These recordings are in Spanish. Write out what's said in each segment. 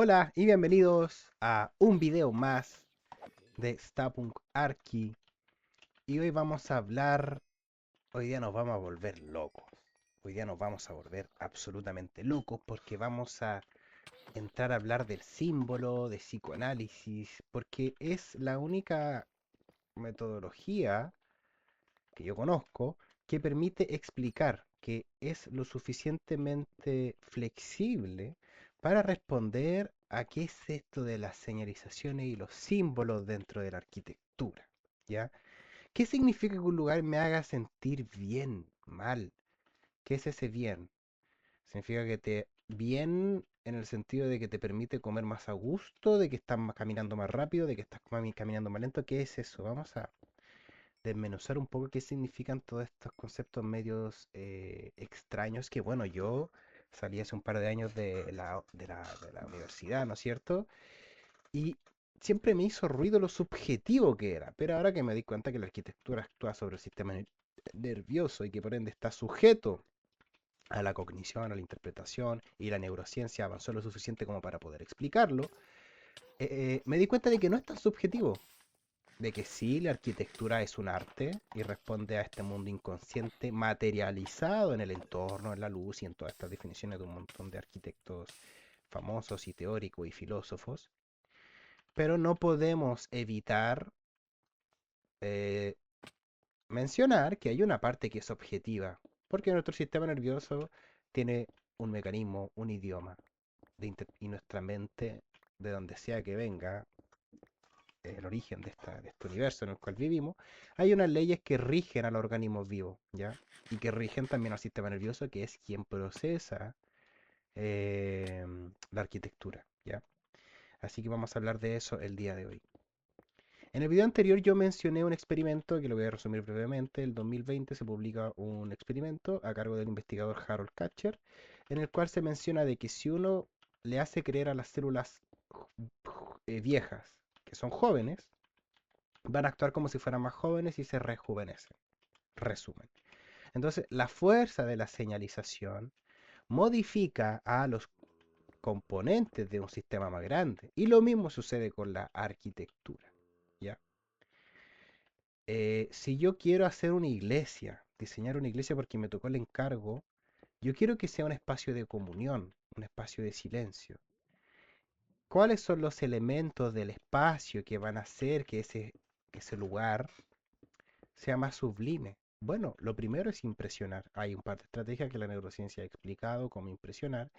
Hola y bienvenidos a un video más de Stapunk Arki. Y hoy vamos a hablar, hoy día nos vamos a volver locos. Hoy día nos vamos a volver absolutamente locos porque vamos a entrar a hablar del símbolo, de psicoanálisis, porque es la única metodología que yo conozco que permite explicar que es lo suficientemente flexible para responder a qué es esto de las señalizaciones y los símbolos dentro de la arquitectura, ¿ya? ¿Qué significa que un lugar me haga sentir bien, mal? ¿Qué es ese bien? Significa que te bien en el sentido de que te permite comer más a gusto, de que estás caminando más rápido, de que estás caminando más lento. ¿Qué es eso? Vamos a desmenuzar un poco qué significan todos estos conceptos medios extraños que, bueno, yo salí hace un par de años de la universidad, ¿no es cierto? Y siempre me hizo ruido lo subjetivo que era, pero ahora que me di cuenta que la arquitectura actúa sobre el sistema nervioso y que por ende está sujeto a la cognición, a la interpretación y la neurociencia avanzó lo suficiente como para poder explicarlo, me di cuenta de que no es tan subjetivo, de que sí, la arquitectura es un arte y responde a este mundo inconsciente materializado en el entorno, en la luz y en todas estas definiciones de un montón de arquitectos famosos y teóricos y filósofos, pero no podemos evitar eh, mencionar que hay una parte que es objetiva, porque nuestro sistema nervioso tiene un mecanismo, un idioma, y nuestra mente, de donde sea que venga, el origen de este universo en el cual vivimos, hay unas leyes que rigen a los organismos vivos, ¿ya? Y que rigen también al sistema nervioso, que es quien procesa la arquitectura, ¿ya? Así que vamos a hablar de eso el día de hoy. En el video anterior yo mencioné un experimento que lo voy a resumir brevemente. En el 2020 se publica un experimento a cargo del investigador Harold Katcher, en el cual se menciona de que si uno le hace creer a las células viejas que son jóvenes, van a actuar como si fueran más jóvenes y se rejuvenecen. Resumen. Entonces, la fuerza de la señalización modifica a los componentes de un sistema más grande. Y lo mismo sucede con la arquitectura. ¿Ya? Si yo quiero hacer una iglesia, diseñar una iglesia porque me tocó el encargo, yo quiero que sea un espacio de comunión, un espacio de silencio. ¿Cuáles son los elementos del espacio que van a hacer que ese lugar sea más sublime? Bueno, lo primero es impresionar. Hay un par de estrategias que la neurociencia ha explicado cómo impresionar.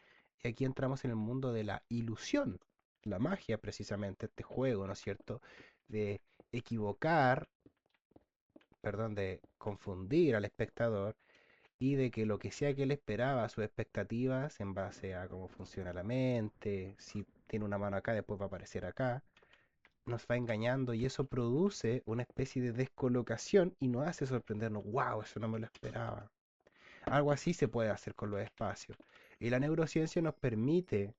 Y aquí entramos en el mundo de la ilusión, la magia precisamente, este juego, ¿no es cierto? De equivocar, perdón, de confundir al espectador y de que lo que sea que él esperaba, sus expectativas en base a cómo funciona la mente, si tiene una mano acá, después va a aparecer acá, nos va engañando y eso produce una especie de descolocación y nos hace sorprendernos, wow, eso no me lo esperaba. Algo así se puede hacer con los espacios. Y la neurociencia nos permite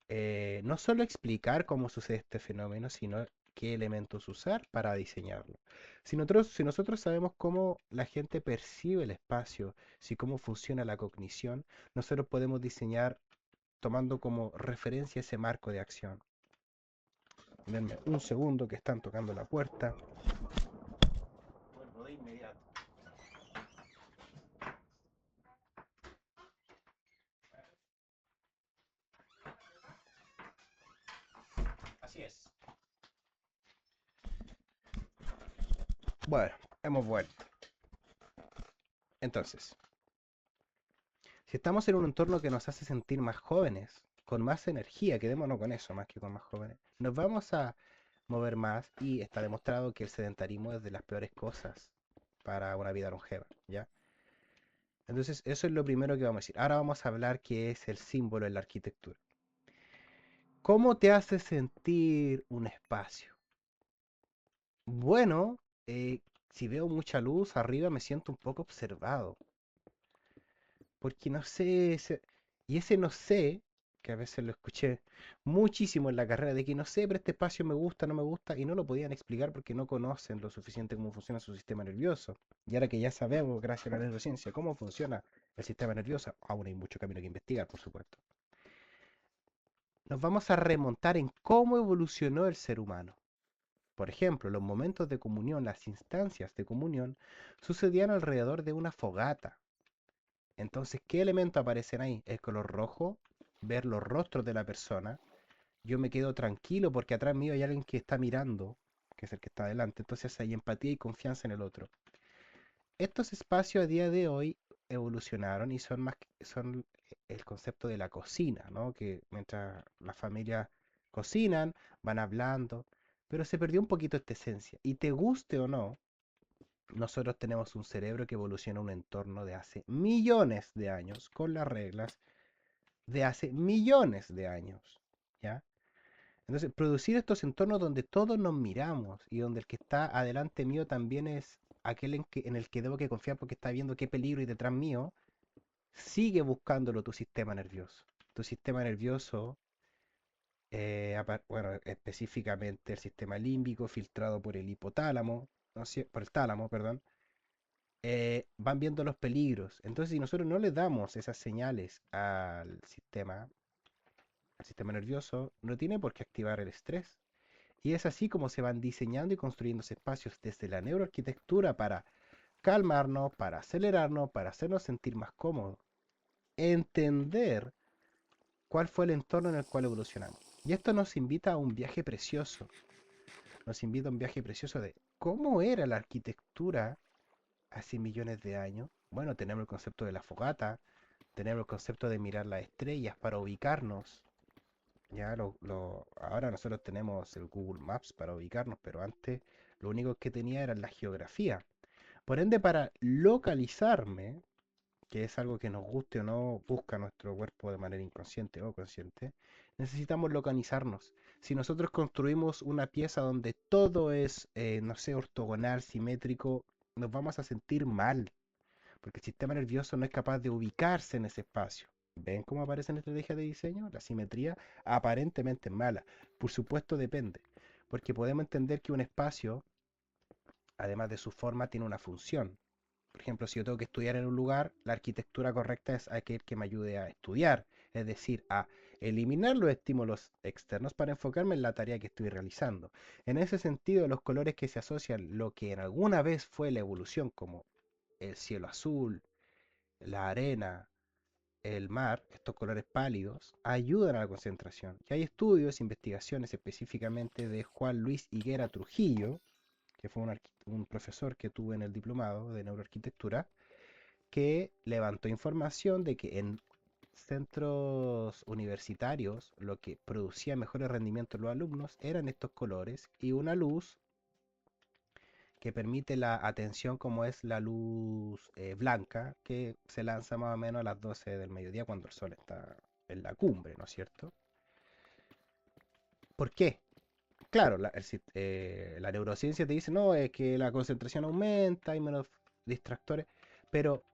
no solo explicar cómo sucede este fenómeno, sino qué elementos usar para diseñarlo. Si nosotros sabemos cómo la gente percibe el espacio, si cómo funciona la cognición, nosotros podemos diseñar tomando como referencia ese marco de acción. Denme un segundo que están tocando la puerta. Vuelvo de inmediato. Así es. Bueno, hemos vuelto. Entonces, si estamos en un entorno que nos hace sentir más jóvenes, con más energía, quedémonos con eso más que con más jóvenes, nos vamos a mover más y está demostrado que el sedentarismo es de las peores cosas para una vida longeva, ¿ya? Entonces, eso es lo primero que vamos a decir. Ahora vamos a hablar qué es el símbolo en la arquitectura. ¿Cómo te hace sentir un espacio? Bueno, si veo mucha luz arriba me siento un poco observado, porque no sé, y ese no sé, que a veces lo escuché muchísimo en la carrera, de que no sé, pero este espacio me gusta, no me gusta, y no lo podían explicar porque no conocen lo suficiente cómo funciona su sistema nervioso. Y ahora que ya sabemos, gracias a la neurociencia, cómo funciona el sistema nervioso, aún hay mucho camino que investigar, por supuesto. nos vamos a remontar en cómo evolucionó el ser humano. Por ejemplo, los momentos de comunión, las instancias de comunión, sucedían alrededor de una fogata. Entonces, ¿qué elementos aparecen ahí? El color rojo, ver los rostros de la persona. Yo me quedo tranquilo porque atrás mío hay alguien que está mirando, que es el que está adelante. Entonces hay empatía y confianza en el otro. Estos espacios a día de hoy evolucionaron y son son el concepto de la cocina, ¿no? Que mientras las familias cocinan, van hablando, pero se perdió un poquito esta esencia. Y te guste o no, nosotros tenemos un cerebro que evoluciona en un entorno de hace millones de años, con las reglas de hace millones de años, ¿ya? Entonces, producir estos entornos donde todos nos miramos y donde el que está adelante mío también es aquel en el que debo que confiar porque está viendo qué peligro hay detrás mío, sigue buscándolo tu sistema nervioso. Tu sistema nervioso, bueno, específicamente el sistema límbico filtrado por el hipotálamo, no sé, por el tálamo, perdón, van viendo los peligros. Entonces, si nosotros no le damos esas señales al sistema nervioso, no tiene por qué activar el estrés. Y es así como se van diseñando y construyendo espacios desde la neuroarquitectura para calmarnos, para acelerarnos, para hacernos sentir más cómodos. Entender cuál fue el entorno en el cual evolucionamos. Y esto nos invita a un viaje precioso. Nos invita a un viaje precioso de cómo era la arquitectura hace millones de años. Bueno, tenemos el concepto de la fogata, tenemos el concepto de mirar las estrellas para ubicarnos. Ahora nosotros tenemos el Google Maps para ubicarnos, pero antes lo único que tenía era la geografía. Por ende, para localizarme, que es algo que nos guste o no busca nuestro cuerpo de manera inconsciente o consciente, necesitamos localizarnos. Si nosotros construimos una pieza donde todo es, no sé, ortogonal, simétrico, nos vamos a sentir mal, porque el sistema nervioso no es capaz de ubicarse en ese espacio. ¿Ven cómo aparece en la estrategia de diseño? La simetría aparentemente es mala. Por supuesto depende, porque podemos entender que un espacio, además de su forma, tiene una función. Por ejemplo, si yo tengo que estudiar en un lugar, la arquitectura correcta es aquel que me ayude a estudiar, es decir, a eliminar los estímulos externos para enfocarme en la tarea que estoy realizando. En ese sentido, los colores que se asocian lo que en alguna vez fue la evolución, como el cielo azul, la arena, el mar, estos colores pálidos, ayudan a la concentración. Y hay estudios, investigaciones específicamente de Juan Luis Higuera Trujillo, que fue un profesor que tuve en el diplomado de neuroarquitectura, que levantó información de que en centros universitarios lo que producía mejores rendimientos en los alumnos eran estos colores y una luz que permite la atención como es la luz blanca que se lanza más o menos a las 12 del mediodía cuando el sol está en la cumbre, ¿no es cierto? ¿Por qué? Claro, la neurociencia te dice, no, es que la concentración aumenta, hay menos distractores, pero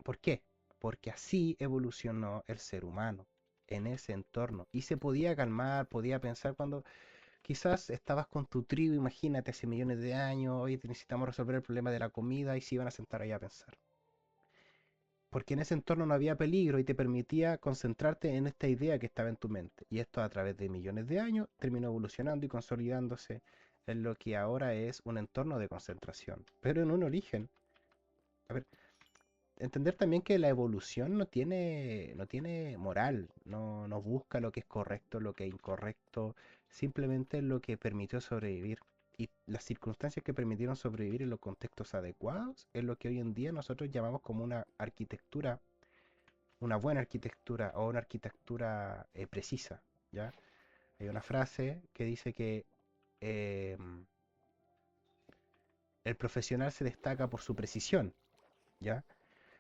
¿por qué? Porque así evolucionó el ser humano en ese entorno y se podía calmar, podía pensar cuando quizás estabas con tu tribu, imagínate, hace millones de años, hoy necesitamos resolver el problema de la comida y se iban a sentar ahí a pensar. Porque en ese entorno no había peligro y te permitía concentrarte en esta idea que estaba en tu mente. Y esto a través de millones de años terminó evolucionando y consolidándose en lo que ahora es un entorno de concentración. Pero en un origen, a ver, entender también que la evolución no tiene moral, no busca lo que es correcto, lo que es incorrecto, simplemente lo que permitió sobrevivir. Y las circunstancias que permitieron sobrevivir en los contextos adecuados es lo que hoy en día nosotros llamamos como una arquitectura, una buena arquitectura o una arquitectura precisa, ¿ya? Hay una frase que dice que eh, el profesional se destaca por su precisión, ¿ya?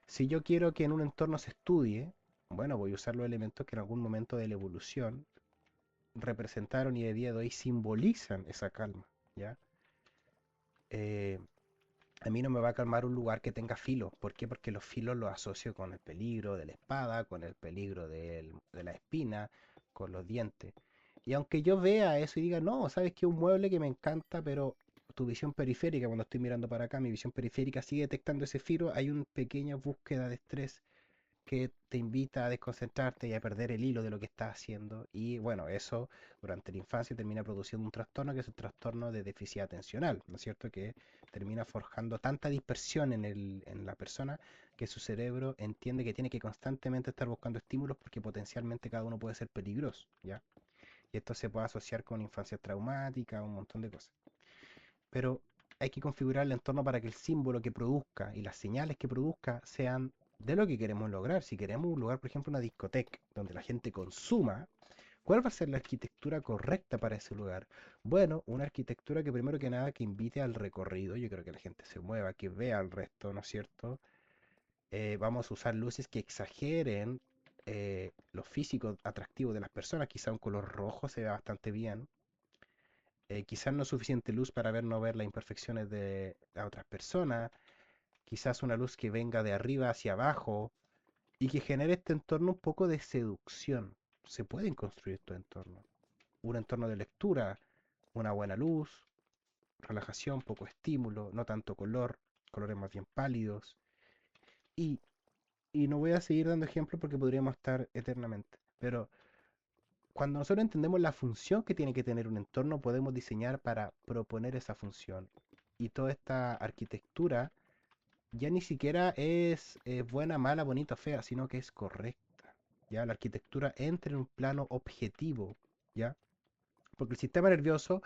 Si yo quiero que en un entorno se estudie, bueno, voy a usar los elementos que en algún momento de la evolución representaron y de día de hoy simbolizan esa calma, ¿ya? Eh, a mí no me va a calmar un lugar que tenga filos. ¿Por qué? Porque los filos los asocio con el peligro de la espada, con el peligro de la espina, con los dientes. Y aunque yo vea eso y diga, no, sabes que un mueble que me encanta, pero tu visión periférica, cuando estoy mirando para acá, mi visión periférica sigue detectando ese filo, hay una pequeña búsqueda de estrés que te invita a desconcentrarte y a perder el hilo de lo que estás haciendo. Y bueno, eso durante la infancia termina produciendo un trastorno que es el trastorno de déficit atencional, ¿no es cierto? Que termina forjando tanta dispersión en la persona que su cerebro entiende que tiene que constantemente estar buscando estímulos porque potencialmente cada uno puede ser peligroso, ¿ya? Y esto se puede asociar con infancia traumática, un montón de cosas. Pero hay que configurar el entorno para que el símbolo que produzca y las señales que produzca sean de lo que queremos lograr. Si queremos un lugar, por ejemplo, una discoteca, donde la gente consuma, ¿cuál va a ser la arquitectura correcta para ese lugar? Bueno, una arquitectura que primero que nada que invite al recorrido, yo creo que la gente se mueva, que vea el resto, ¿no es cierto? Vamos a usar luces que exageren lo físico atractivo de las personas, quizá un color rojo se vea bastante bien, quizás no suficiente luz para ver no ver las imperfecciones de las otras personas, quizás una luz que venga de arriba hacia abajo y que genere este entorno un poco de seducción. Se pueden construir estos entornos. Un entorno de lectura, una buena luz, relajación, poco estímulo, no tanto color, colores más bien pálidos. Y, y no voy a seguir dando ejemplos porque podríamos estar eternamente. Pero cuando nosotros entendemos la función que tiene que tener un entorno, podemos diseñar para proponer esa función. Y toda esta arquitectura ya ni siquiera es buena, mala, bonita, fea, sino que es correcta. ¿Ya? La arquitectura entra en un plano objetivo, ¿ya? Porque el sistema nervioso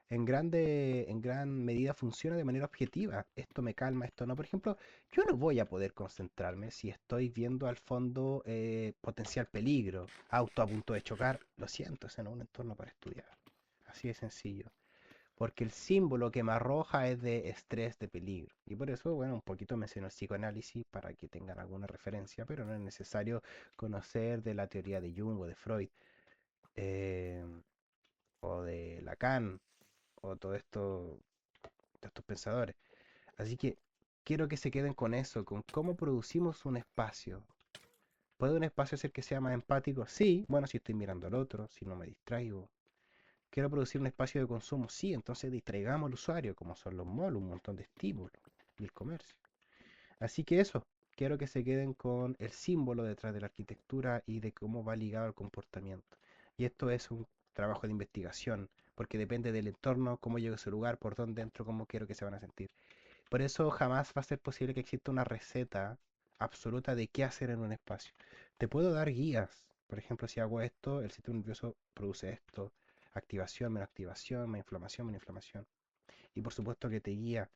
en gran medida funciona de manera objetiva. Esto me calma, esto no. Por ejemplo, yo no voy a poder concentrarme si estoy viendo al fondo potencial peligro, auto a punto de chocar. Lo siento, ese no es un entorno para estudiar. Así de sencillo. Porque el símbolo que me arroja es de estrés, de peligro. Y por eso, bueno, un poquito menciono el psicoanálisis para que tengan alguna referencia, pero no es necesario conocer de la teoría de Jung o de Freud, eh, o de Lacan, o todo esto, de estos pensadores. Así que quiero que se queden con eso, con cómo producimos un espacio. ¿Puede un espacio ser que sea más empático? Sí, bueno, si estoy mirando al otro, si no me distraigo. Quiero producir un espacio de consumo, sí, entonces distraigamos al usuario, como son los malls, un montón de estímulos y el comercio. Así que eso, quiero que se queden con el símbolo detrás de la arquitectura y de cómo va ligado al comportamiento. Y esto es un trabajo de investigación, porque depende del entorno, cómo llego a ese lugar, por dónde entro, cómo quiero que se van a sentir. Por eso jamás va a ser posible que exista una receta absoluta de qué hacer en un espacio. Te puedo dar guías. Por ejemplo, si hago esto, el sistema nervioso produce esto. Activación, más inflamación, menos inflamación. Y por supuesto que te guía.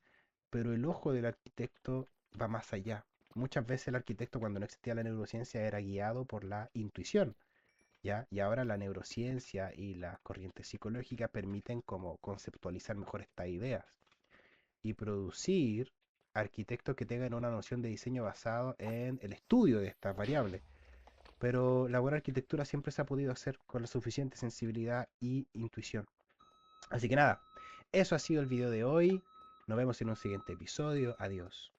Pero el ojo del arquitecto va más allá. Muchas veces el arquitecto cuando no existía la neurociencia era guiado por la intuición, ¿ya? Y ahora la neurociencia y las corrientes psicológicas permiten como conceptualizar mejor estas ideas y producir arquitectos que tengan una noción de diseño basado en el estudio de estas variables. Pero la buena arquitectura siempre se ha podido hacer con la suficiente sensibilidad y intuición. Así que nada, eso ha sido el video de hoy. Nos vemos en un siguiente episodio. Adiós.